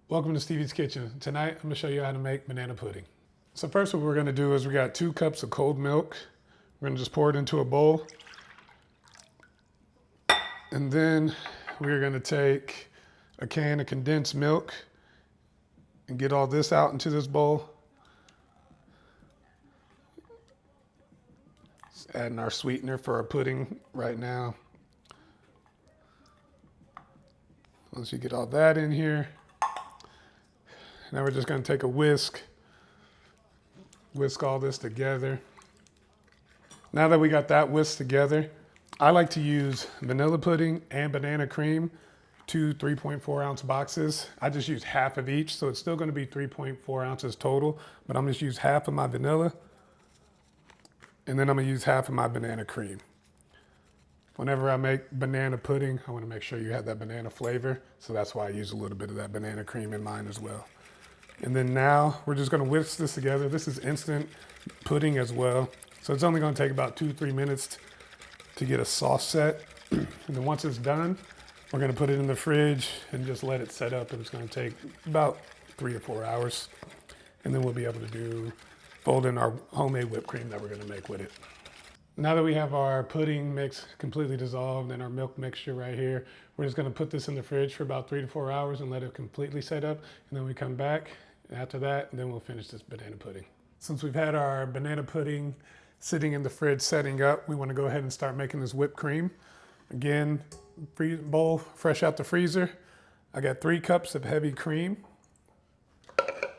Welcome to Stevie's Kitchen. Tonight I'm going to show you how to make banana pudding. So first what we're going to do is we got 2 cups of cold milk. We're going to just pour it into a bowl. And then we're going to take a can of condensed milk and get all this out into this bowl. Just adding our sweetener for our pudding right now. Once you get all that in here, now we're just going to take a whisk all this together. Now that we got that whisked together, I like to use vanilla pudding and banana cream, 2 3.4 ounce boxes. I just use half of each, so it's still going to be 3.4 ounces total, but I'm going to use half of my vanilla, and then I'm going to use half of my banana cream. Whenever I make banana pudding, I want to make sure you have that banana flavor, so that's why I use a little bit of that banana cream in mine as well. And then now we're just going to whisk this together. This is instant pudding as well, so it's only going to take about 2-3 minutes to get a sauce set. And then once it's done, we're going to put it in the fridge and just let it set up, and it's going to take about 3 to 4 hours. And then we'll be able to fold in our homemade whipped cream that we're going to make with it. Now that we have our pudding mix completely dissolved and our milk mixture right here, we're just going to put this in the fridge for about 3 to 4 hours and let it completely set up. And then we come back after that, and then we'll finish this banana pudding. Since we've had our banana pudding sitting in the fridge setting up, we want to go ahead and start making this whipped cream. Again, bowl fresh out the freezer. I got 3 cups of heavy cream.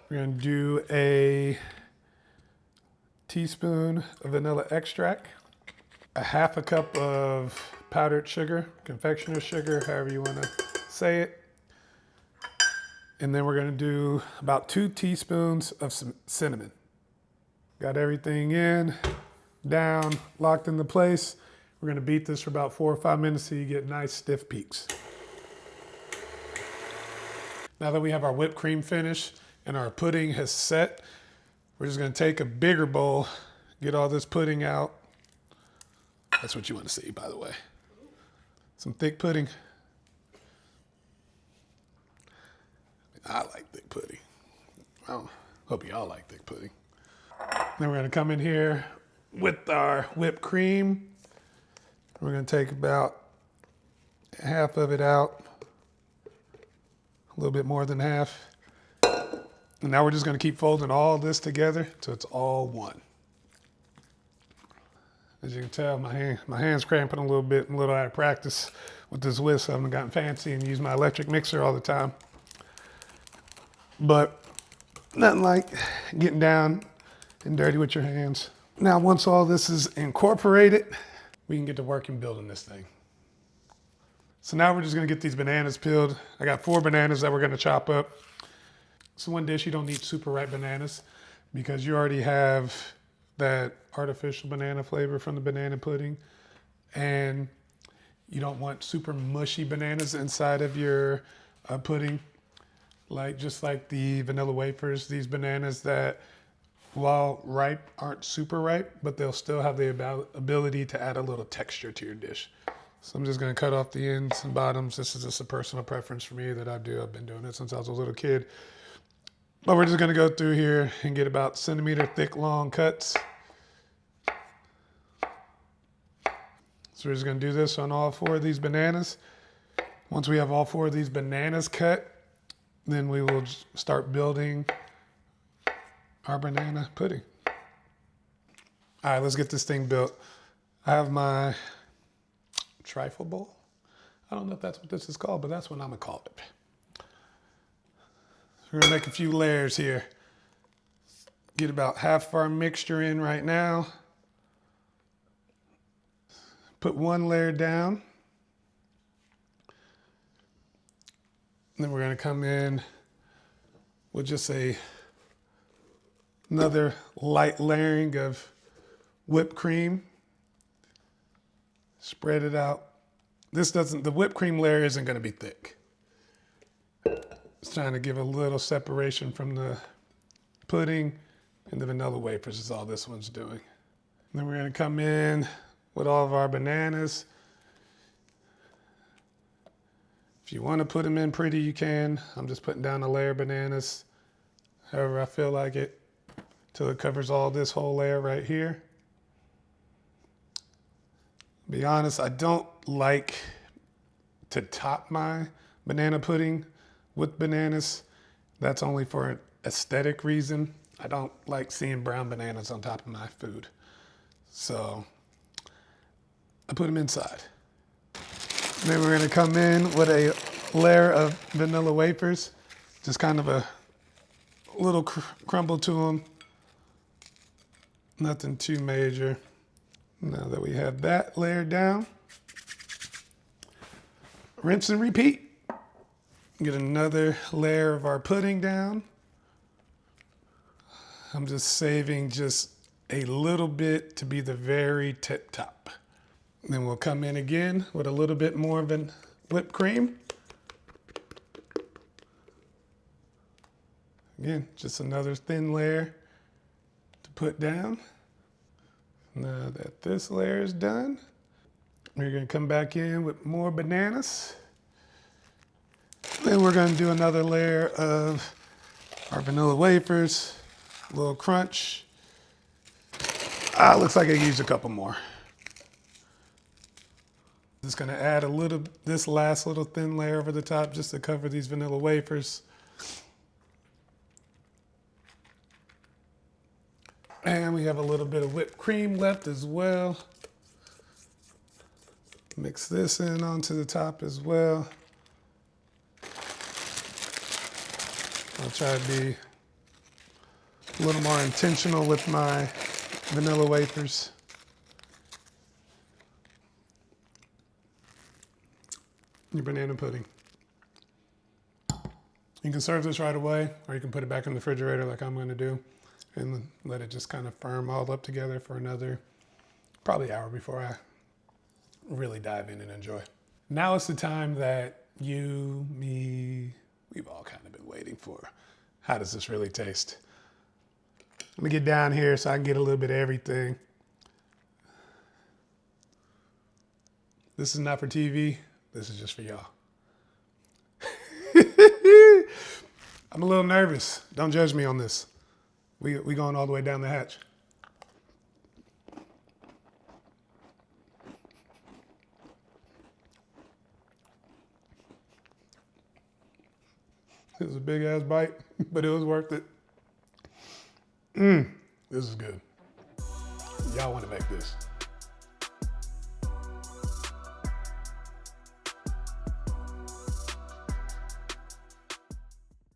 We're going to do a teaspoon of vanilla extract, a half a cup of powdered sugar, confectioner's sugar, however you want to say it. And then we're going to do about 2 teaspoons of some cinnamon. Got everything in, down, locked into place. We're going to beat this for about 4 or 5 minutes so you get nice stiff peaks. Now that we have our whipped cream finished and our pudding has set, we're just going to take a bigger bowl, get all this pudding out. That's what you want to see, by the way. Some thick pudding. I like thick pudding. Well, hope y'all like thick pudding. Then we're going to come in here with our whipped cream. We're going to take about half of it out, a little bit more than half. And now we're just going to keep folding all this together so it's all one. As you can tell, my hand's cramping a little bit. I'm a little out of practice with this whisk. I haven't gotten fancy and use my electric mixer all the time. But nothing like getting down and dirty with your hands. Now, once all this is incorporated, we can get to work and building this thing. So now we're just gonna get these bananas peeled. I got 4 bananas that we're gonna chop up. So one dish, you don't need super ripe bananas because you already have that artificial banana flavor from the banana pudding. And you don't want super mushy bananas inside of your pudding. Just like the Nilla Wafers, these bananas that, while ripe, aren't super ripe, but they'll still have the ability to add a little texture to your dish. So I'm just gonna cut off the ends and bottoms. This is just a personal preference for me that I do. I've been doing it since I was a little kid. But we're just gonna go through here and get about centimeter thick long cuts. So we're just gonna do this on all 4 of these bananas. Once we have all 4 of these bananas cut, then we will start building our banana pudding. All right, let's get this thing built. I have my trifle bowl. I don't know if that's what this is called, but that's what I'm gonna call it. We're gonna make a few layers here. Get about half of our mixture in right now. Put 1 layer down. And then we're gonna come in with just another light layering of whipped cream. Spread it out. The whipped cream layer isn't gonna be thick. It's trying to give a little separation from the pudding, and the Nilla Wafers is all this one's doing. And then we're gonna come in with all of our bananas. If you want to put them in pretty, you can. I'm just putting down a layer of bananas, however I feel like it, till it covers all this whole layer right here. Be honest, I don't like to top my banana pudding with bananas. That's only for an aesthetic reason. I don't like seeing brown bananas on top of my food. So I put them inside. Then we're gonna come in with a layer of vanilla wafers. Just kind of a little crumble to them. Nothing too major. Now that we have that layered down, rinse and repeat. Get another layer of our pudding down. I'm just saving just a little bit to be the very tip top. Then we'll come in again with a little bit more of an whipped cream. Again, just another thin layer to put down. Now that this layer is done, we're gonna come back in with more bananas. Then we're gonna do another layer of our vanilla wafers, a little crunch. Looks like I used a couple more. Just gonna add a little, this last little thin layer over the top just to cover these vanilla wafers. And we have a little bit of whipped cream left as well. Mix this in onto the top as well. I'll try to be a little more intentional with my vanilla wafers. Your banana pudding. You can serve this right away, or you can put it back in the refrigerator like I'm gonna do, and let it just kind of firm all up together for another probably hour before I really dive in and enjoy. Now it's the time that you, me, we've all kind of been waiting for. How does this really taste? Let me get down here so I can get a little bit of everything. This is not for TV. This is just for y'all. I'm a little nervous. Don't judge me on this. We going all the way down the hatch. It was a big ass bite, but it was worth it. This is good. Y'all want to make this.